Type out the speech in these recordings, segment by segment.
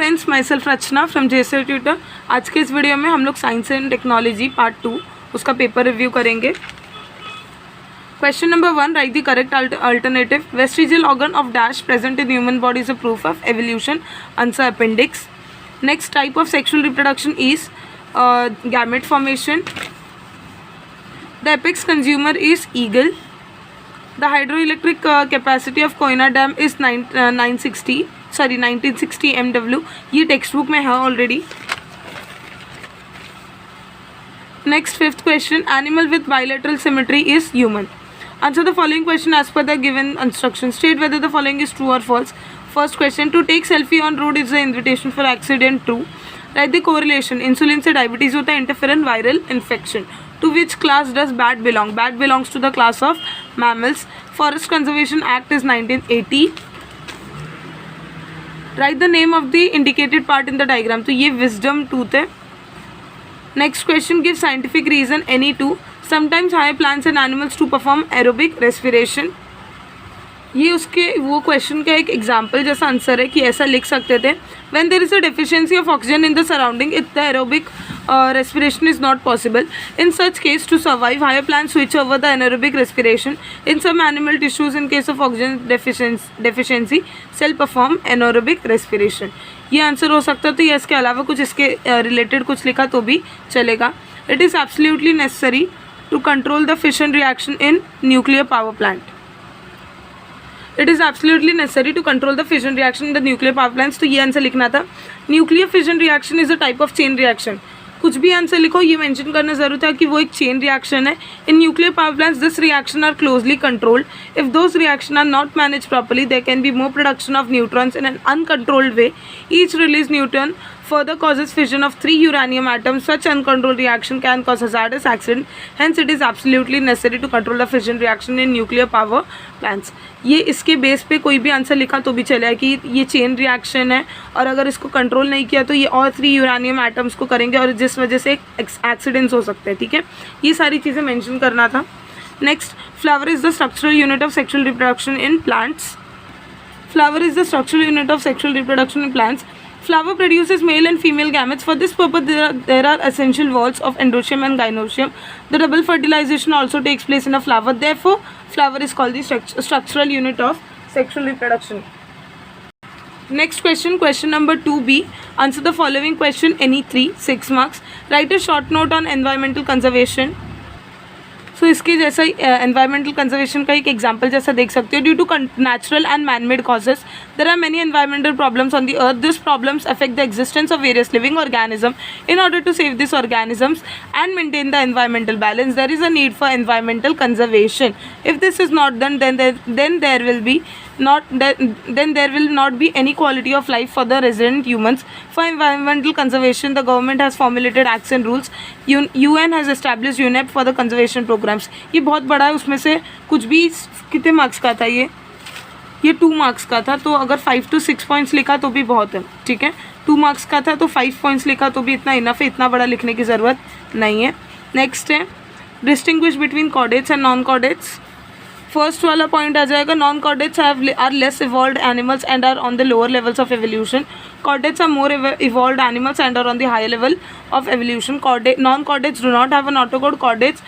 Friends, myself Rachna from JSA tutor. आज के इस वीडियो में हम लोग साइंस एंड टेक्नोलॉजी पार्ट 2 उसका पेपर रिव्यू करेंगे। Question number 1, right the correct alternative. Vestigial organ of dash present in human body is a proof of evolution. Answer appendix. Next type of sexual reproduction is gamete formation. The apex consumer is eagle. The hydroelectric capacity of Koyna dam is 1960 MW। ये text book में है already. Next fifth question, animal with bilateral symmetry is human. Answer the following question as per the given instruction. State whether the following is true और false. First question, to take selfie on road is the invitation for accident. True. Right the correlation. Insulin से diabetes होता है, interferon viral infection. To which class does bat belong? Bat belongs to the class of mammals. Forest Conservation Act is 1980. Write the name of the indicated part in the diagram. तो ये wisdom tooth है. Next question, give scientific reason any two. Sometimes higher plants and animals to perform aerobic respiration. ये उसके वो question का एक example जैसा answer है कि ऐसा लिख सकते थे। When there is a deficiency of oxygen in the surrounding, the aerobic respiration is not possible. In such case, to survive, higher plants switch over the anaerobic respiration. In some animal tissues, in case of oxygen deficiency, cell perform anaerobic respiration. ये answer हो सकता है। तो ये इसके अलावा कुछ इसके रिलेटेड कुछ लिखा तो भी चलेगा। It is absolutely necessary to control the fission reaction in nuclear power plant. It is absolutely necessary to control the fission reaction in the nuclear power plants. तो ये आंसर लिखना था। Nuclear fission reaction is a type of chain reaction. कुछ भी answer लिखो, ये mention करना ज़रूर था कि वो एक चेन रिएक्शन है। In nuclear power plants this reaction are closely controlled. If those reaction are not manage properly, there can be more production of neutrons in an uncontrolled way. Each release neutron further causes fission of 3 uranium atoms. Such uncontrolled reaction can cause hazardous accident. Hence it is absolutely necessary to control the fission reaction in nuclear power plants. ये इसके base पे कोई भी answer लिखा तो भी चलेगा कि ये चेन रिएक्शन है और अगर इसको कंट्रोल नहीं किया तो ये और 3 यूरानियम एटम्स को करेंगे और जिस वजह से एक्सीडेंट्स हो सकते हैं। ठीक है, ये सारी चीज़ें मेंशन करना था। Next, flower is the structural unit of sexual reproduction in plants. Flower is the structural unit of sexual reproduction in plants. Flower produces male and female gametes. For this purpose, there are essential walls of endoecium and gynoecium. The double fertilization also takes place in a flower. Therefore, flower is called the structural unit of sexual reproduction. Next question, question number 2B. Answer the following question, any 3, 6 marks. Write a short note on environmental conservation. सो इसके जैसा environmental conservation का एक example जैसा देख सकते हो। Due to natural and manmade causes there are many environmental problems on the earth. This problems affect the existence of various living organism. In order to save this organisms and maintain the environmental balance, there is a need for environmental conservation. If this is not done, then there will not be any quality of life for the resident humans. For environmental conservation, the government has formulated acts and rules. UN has established UNEP for the conservation programs. ये बहुत बड़ा है, उसमें से कुछ भी कितने marks का था ये 2 मार्क्स का था। तो अगर 5 to 6 पॉइंट्स लिखा तो भी बहुत है। ठीक है, 2 मार्क्स का था तो 5 पॉइंट्स लिखा तो भी इतना इनफ है, इतना बड़ा लिखने की ज़रूरत नहीं है। नेक्स्ट है, distinguish between chordates and non chordates. First वाला पॉइंट आ जाएगा, non chordates are less evolved animals and are on the lower levels of evolution. Chordates are more evolved animals and are on the higher level of evolution. Non-chordates do not have a notochord. Chordates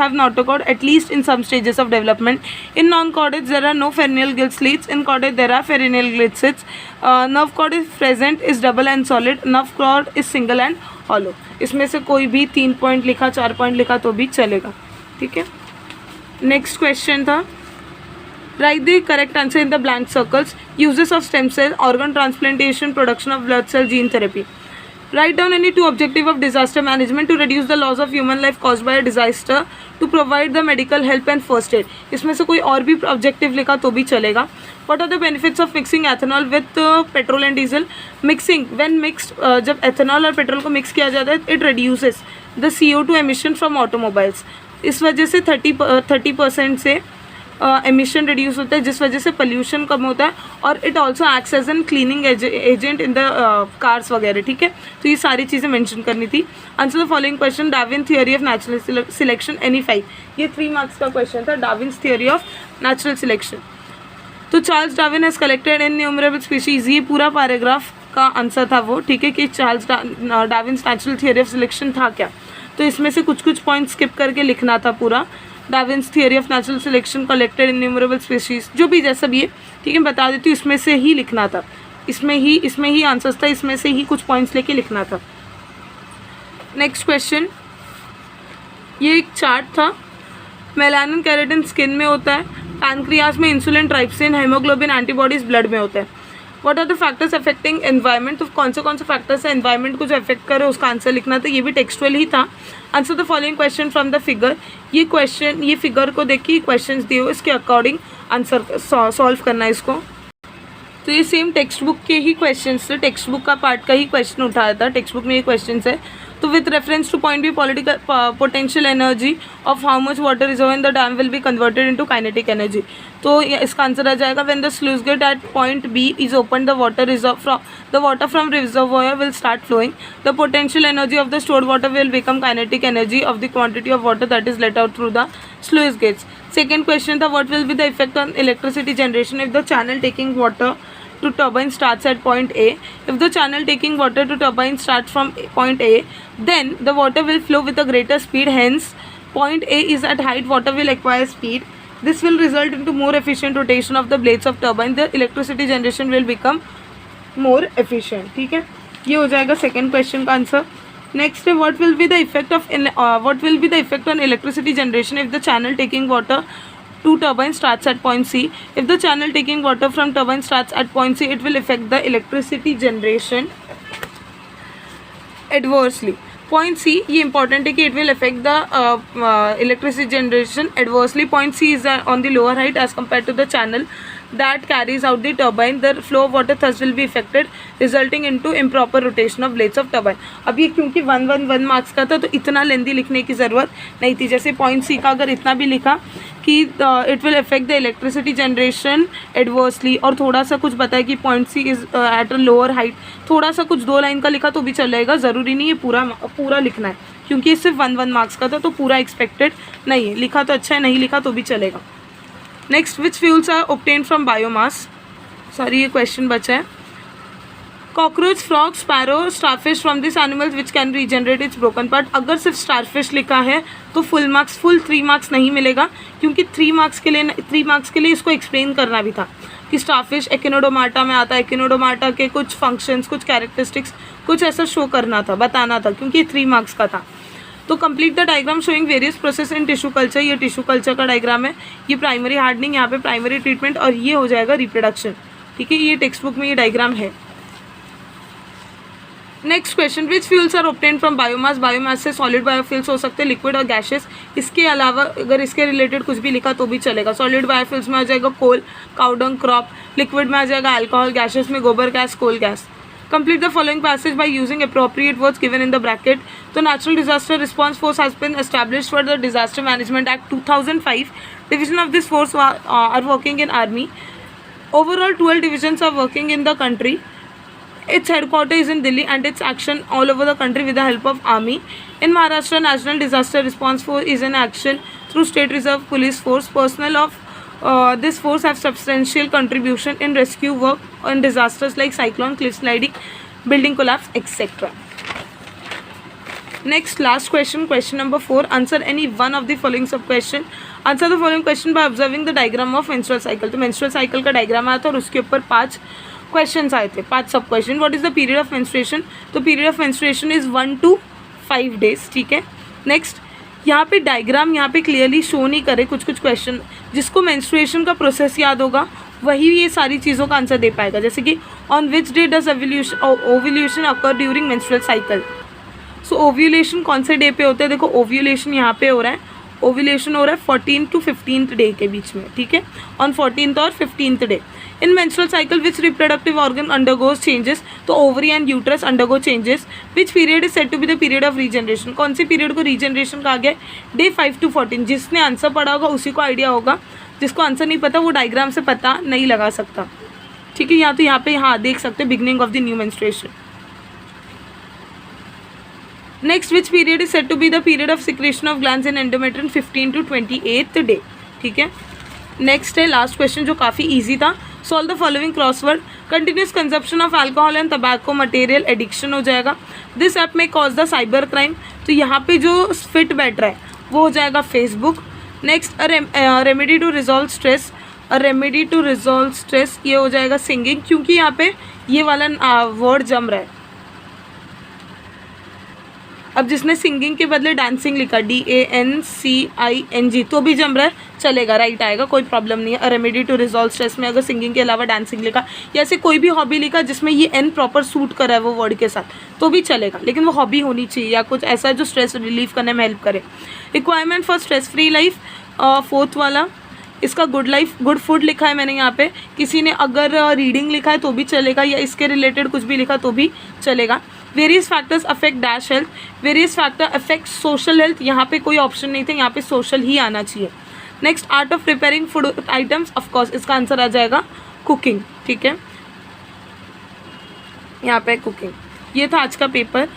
have notochord at least in some stages of development. In non-chordates there are no perennial gill slits. In chordate there are perennial gill slits. Nerve cord is present, is double and solid. Nerve cord is single and hollow. इसमें से कोई भी 3 point लिखा, 4 point लिखा तो भी चलेगा। ठीक है, नेक्स्ट क्वेश्चन था, write the correct answer in the blank circles. Uses of stem cell, organ transplantation, production of blood cell, gene therapy. Write down any 2 objective of disaster management: to reduce the loss of human life caused by a disaster, to provide the medical help and first aid. इसमें से कोई और भी objective लिखा तो भी चलेगा। What are the benefits of mixing ethanol with petrol and diesel? Mixing, when mixed, जब ethanol और पेट्रोल को मिक्स किया जाता है, it reduces the CO2 emission from automobiles. इस वजह से 30% से एमिशन रिड्यूस होता है, जिस वजह से पोल्यूशन कम होता है और it also acts as an cleaning agent in the cars वगैरह। ठीक है, तो ये सारी चीज़ें मेंशन करनी थी। Answer the following question, Darwin theory of natural selection, any 5। ये 3 मार्क्स का क्वेश्चन था, Darwin's theory of natural selection. तो Charles Darwin has collected innumerable species, ये पूरा पैराग्राफ का आंसर था वो, ठीक है, कि Charles Darwin's natural theory of selection था क्या, तो इसमें से कुछ कुछ पॉइंट स्किप करके लिखना था पूरा। Darwin's theory of natural selection, collected innumerable species, जो भी जैसा भी है, ठीक है, बता देती हूँ, इसमें से ही लिखना था, इसमें ही आंसर्स था, इसमें से ही कुछ पॉइंट्स लेके लिखना था। नेक्स्ट क्वेश्चन, ये एक चार्ट था। मेलानिन केराटिन स्किन में होता है, पैनक्रियास में insulin, trypsin, haemoglobin, antibodies blood में होता है। What are the factors affecting environment, तो कौन से फैक्टर्स है एनवायरनमेंट को जो अफेक्ट करे, उसका आंसर लिखना था, ये भी टेक्सचुअल ही था। Answer the following question from the figure, ये फिगर को देख के क्वेश्चन दिए हो, इसके अकॉर्डिंग आंसर सॉल्व करना है इसको। तो ये सेम टेक्स्ट बुक के ही क्वेश्चन थे, टेक्स्ट बुक का पार्ट का ही क्वेश्चन उठाया था, टेक्स्ट बुक में ये क्वेश्चन है। तो with reference to point B, political potential energy of how much water reserve in the dam will be converted into kinetic energy, तो इसका आंसर आ जाएगा when the sluice gate at point B is open, the water from reservoir will start flowing, the potential energy of the stored water will become kinetic energy of the quantity of water that is let out through the sluice gets. Second question था what will be the effect on electricity generation if the channel taking water to turbine starts at point A. If the channel taking water to turbine starts from point A, then the water will flow with a greater speed. Hence, point A is at height, water will acquire speed. This will result into more efficient rotation of the blades of turbine. The electricity generation will become more efficient. ठीक है, ये हो जाएगा second question का answer. Next है what will be the effect on electricity generation if the channel taking water to turbine starts at point C. If the channel taking water from turbine starts at point C, it will affect the electricity generation adversely. Point C, ये important है कि it will affect the electricity generation adversely. Point C is on the lower height as compared to the channel that carries out the turbine. The flow of water thus will be affected, resulting into improper rotation of blades of turbine. अब ये क्योंकि 1 marks का था तो इतना लेंदी लिखने की ज़रूरत नहीं थी। जैसे पॉइंट सी का अगर इतना भी लिखा कि it will affect the electricity generation adversely, और थोड़ा सा कुछ बताया कि point C is at a lower height, थोड़ा सा कुछ 2 लाइन का लिखा तो भी चलेगा, ज़रूरी नहीं है पूरा लिखना है, क्योंकि सिर्फ 1 मार्क्स का था तो पूरा एक्सपेक्टेड नहीं है। लिखा तो अच्छा है, नहीं लिखा तो भी चलेगा। Next, which fuels are obtain from biomass, sorry ये क्वेश्चन बचा है। Cockroach, frog, sparrow, starfish from this animals which can regenerate its broken part. अगर सिर्फ स्टारफिश लिखा है तो फुल 3 मार्क्स नहीं मिलेगा, क्योंकि 3 मार्क्स के लिए इसको एक्सप्लेन करना भी था कि स्टारफिश एकिनोडोमाटा में आता है, एकिनोडोमाटा के कुछ फंक्शंस, कुछ कैरेक्टरिस्टिक्स, कुछ ऐसा शो करना था, बताना था, क्योंकि 3 मार्क्स का था। तो complete the diagram showing various process in tissue culture, ये टिश्यू कल्चर का डायग्राम है। ये प्राइमरी हार्डनिंग, यहाँ पे प्राइमरी ट्रीटमेंट, और ये हो जाएगा रिप्रोडक्शन। ठीक है, ये टेक्स्ट बुक में ये डायग्राम है। Next question, which fuels are obtain from biomass. Biomass से सॉलिड बायोफ्यूल्स हो सकते हैं, लिक्विड और गैसेस। इसके अलावा अगर इसके रिलेटेड कुछ भी लिखा तो भी चलेगा। सॉलिड बायोफ्यूल्स में आ जाएगा कोल, काउडंग, क्रॉप। लिक्विड में आ जाएगा अल्कोहल, गैसेस में गोबर gas, coal gas. Complete the following passage by using appropriate words given in the bracket. The Natural Disaster Response Force has been established for the Disaster Management Act 2005. Division of this force are working in Army. Overall, 12 divisions are working in the country. Its headquarters is in Delhi and its action all over the country with the help of Army. In Maharashtra, National Disaster Response Force is in action through State Reserve Police Force. Personnel of this force have substantial contribution in rescue work on disasters like cyclone, cliff sliding, building collapse, etc. Next, last question, question number 4. Answer any one of the following sub question. Answer the following question by observing the diagram of menstrual cycle. तो menstrual cycle का diagram आया था और उसके ऊपर 5 question आए थे, 5 सब question. What is the period of menstruation, तो period of menstruation is 1 to 5 days। ठीक है, नेक्स्ट, यहाँ पे डायग्राम यहाँ पे क्लियरली शो नहीं करे कुछ क्वेश्चन। जिसको मेंस्ट्रुएशन का प्रोसेस याद होगा वही ये सारी चीज़ों का आंसर दे पाएगा। जैसे कि on which day does ovulation occur during menstrual cycle. So ovulation कौन से डे पे होता है, देखो ओव्यूलेशन यहाँ पे हो रहा है, ओव्यूलेशन हो रहा है 14th to 15th डे के बीच में। ठीक है, ऑन 14th और 15th day. In menstrual cycle which reproductive organ undergoes changes, तो ovary and uterus undergo changes. Which period is said to be the period of regeneration, कौन सी period को regeneration कहा गया, डे 5 to 14। जिसने answer पढ़ा होगा उसी को आइडिया होगा, जिसको आंसर नहीं पता वो डायग्राम से पता नहीं लगा सकता। ठीक है, या तो यहाँ पे हाँ देख सकते हैं beginning of the new menstruation. Next, which period is said to be the period of secretion of glands in endometrium, 15 to 28th day. ठीक है, नेक्स्ट है लास्ट क्वेश्चन जो काफ़ी ईजी था. Solve the following crossword. Continuous consumption of alcohol and tobacco material addiction हो जाएगा. This app में cause the cyber crime. तो यहाँ पे जो फिट बैठ रहा है वो हो जाएगा Facebook. Next remedy to resolve stress. Remedy to resolve stress ये हो जाएगा सिंगिंग, क्योंकि यहाँ पे ये वाला वर्ड जम रहा है. अब जिसने सिंगिंग के बदले डांसिंग लिखा DANCING तो भी जम रहा है, चलेगा, राइट आएगा, कोई प्रॉब्लम नहीं है. रेमेडी टू रिजॉल्व स्ट्रेस में अगर सिंगिंग के अलावा डांसिंग लिखा या ऐसे कोई भी हॉबी लिखा जिसमें ये N प्रॉपर सूट करा है वो वर्ड के साथ तो भी चलेगा, लेकिन वो हॉबी होनी चाहिए या कुछ ऐसा जो स्ट्रेस रिलीव करने में हेल्प करे. Requirement for stress free life, fourth वाला इसका गुड फूड लिखा है मैंने यहाँ पे. किसी ने अगर रीडिंग लिखा है तो भी चलेगा, या इसके रिलेटेड कुछ भी लिखा तो भी चलेगा. Various factors affect dash health. Various factor affect social health. यहाँ पे कोई ऑप्शन नहीं थे, यहाँ पे सोशल ही आना चाहिए. Next art of preparing food items. Of course इसका आंसर आ जाएगा कुकिंग. ठीक है, यहाँ पे कुकिंग. ये था आज का पेपर.